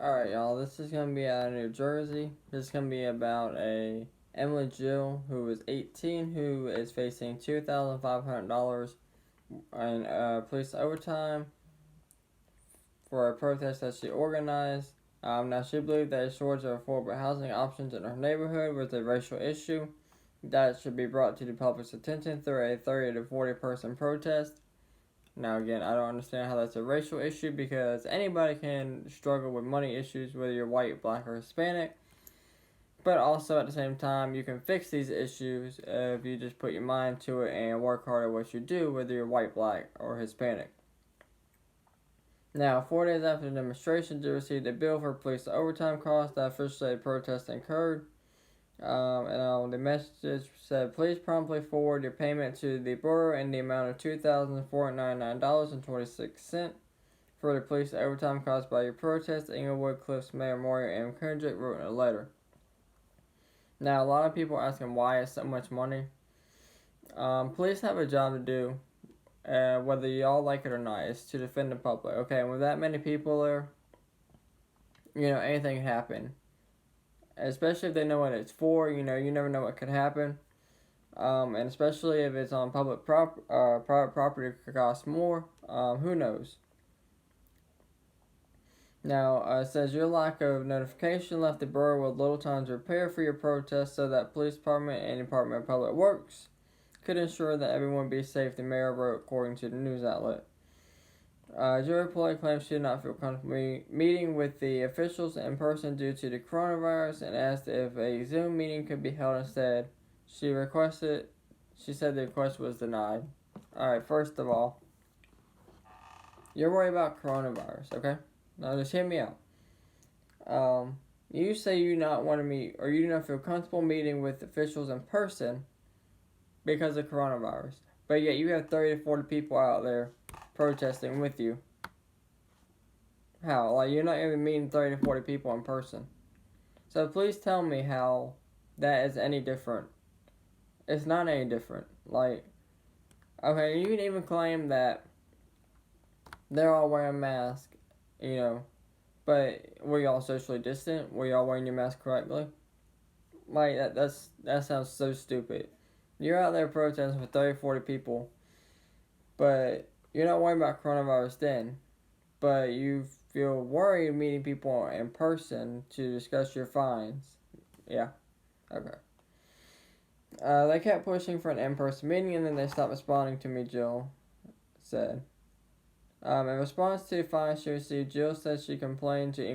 Alright, y'all, this is going to be out of New Jersey. This is going to be about a Emily Jill, who is 18, who is facing $2,500 in police overtime for a protest that she organized. Now, she believed that a shortage of affordable housing options in her neighborhood was a racial issue that should be brought to the public's attention through a 30 to 40 person protest. Now, again, I don't understand how that's a racial issue because anybody can struggle with money issues, whether you're white, black, or Hispanic. But also, at the same time, you can fix these issues if you just put your mind to it and work hard at what you do, whether you're white, black, or Hispanic. Now, 4 days after the demonstration, they received a bill for police overtime costs that officially protest incurred. The message said, please promptly forward your payment to the borough in the amount of $2,499.26 for the police overtime caused by your protest. Inglewood Cliffs Mayor Moira M. Kendrick wrote in a letter. Now, a lot of people are asking why it's so much money. Police have a job to do, whether y'all like it or not. It's to defend the public. Okay, and with that many people there, anything can happen. Especially if they know what it's for, you never know what could happen. And especially if it's on public private property, it could cost more. Who knows? Now, it says your lack of notification left the borough with little time to prepare for your protest, so that police department and Department of Public Works could ensure that everyone be safe, the mayor wrote, according to the news outlet. Joey Ploy claims she did not feel comfortable meeting with the officials in person due to the coronavirus and asked if a Zoom meeting could be held instead. She said the request was denied. Alright, first of all, you're worried about coronavirus, okay? Now just hear me out. You say you not want to meet, or you do not feel comfortable meeting with officials in person because of coronavirus. But yet you have 30 to 40 people out there protesting with you. How? Like, you're not even meeting 30 to 40 people in person. So please tell me how that is any different. It's not any different. Like, okay, you can even claim that they're all wearing masks, but were y'all socially distant? Were y'all wearing your mask correctly? Like, that sounds so stupid. You're out there protesting for 30, 40 people, but you're not worried about coronavirus then, but you feel worried meeting people in person to discuss your fines. Yeah, okay. They kept pushing for an in-person meeting, and then they stopped responding to me, Jill said. In response to the fines she received, Jill said she complained to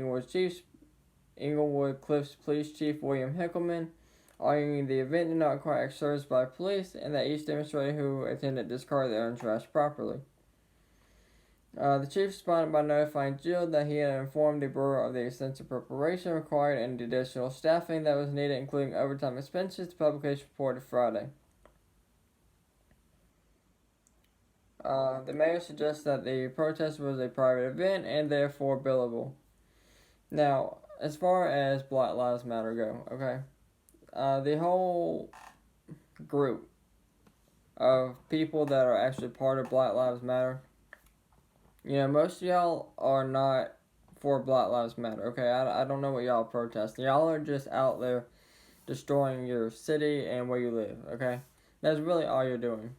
Inglewood Cliffs Police Chief William Hickelman, arguing the event did not require extra service by police and that each demonstrator who attended discarded their own trash properly. The chief responded by notifying Jill that he had informed the borough of the extensive preparation required and the additional staffing that was needed, including overtime expenses. The publication reported Friday. The mayor suggests that the protest was a private event and therefore billable. Now, as far as Black Lives Matter go, okay, the whole group of people that are actually part of Black Lives Matter, most of y'all are not for Black Lives Matter, okay? I don't know what y'all protesting. Y'all are just out there destroying your city and where you live, okay? That's really all you're doing.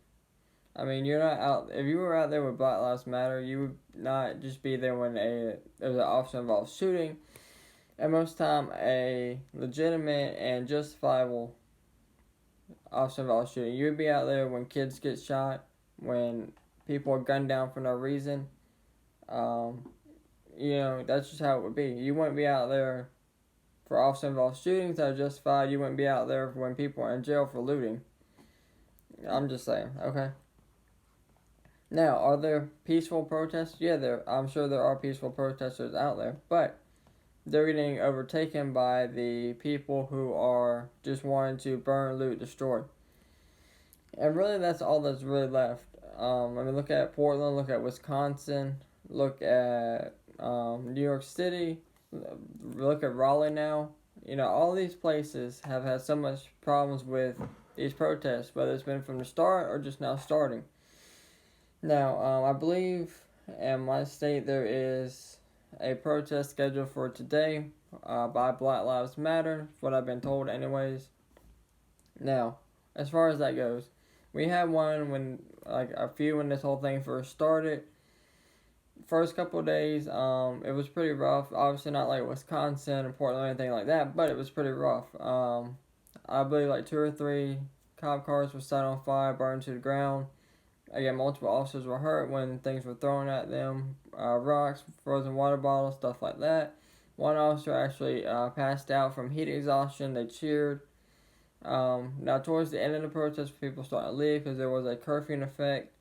I mean, you're not out. If you were out there with Black Lives Matter, you would not just be there when there's an officer involved shooting. And most time, a legitimate and justifiable officer involved shooting. You would be out there when kids get shot, when people are gunned down for no reason. That's just how it would be. You wouldn't be out there for officer involved shootings that are justified. You wouldn't be out there when people are in jail for looting. I'm just saying, okay? Now, are there peaceful protests? Yeah, I'm sure there are peaceful protesters out there, but they're getting overtaken by the people who are just wanting to burn, loot, destroy. And really, that's all that's really left. Look at Portland, look at Wisconsin, look at New York City, look at Raleigh now. All these places have had so much problems with these protests, whether it's been from the start or just now starting. Now, I believe in my state there is a protest scheduled for today by Black Lives Matter, what I've been told anyways. Now, as far as that goes, we had one when, like, a few when this whole thing first started. First couple of days, it was pretty rough. Obviously not like Wisconsin or Portland or anything like that, but it was pretty rough. I believe like 2 or 3 cop cars were set on fire, burned to the ground. Again, multiple officers were hurt when things were thrown at them, rocks, frozen water bottles, stuff like that. One officer actually passed out from heat exhaustion. They cheered. Now, towards the end of the protest, people started to leave because there was a curfew in effect.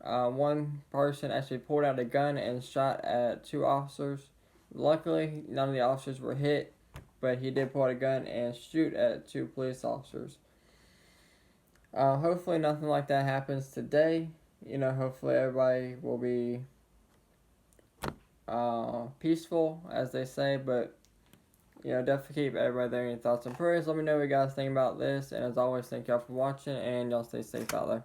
One person actually pulled out a gun and shot at 2 officers. Luckily, none of the officers were hit, but he did pull out a gun and shoot at 2 police officers. Hopefully nothing like that happens today. Hopefully everybody will be peaceful, as they say, but definitely keep everybody there in your thoughts and prayers. Let me know what you guys think about this, and as always, thank y'all for watching, and y'all stay safe out there.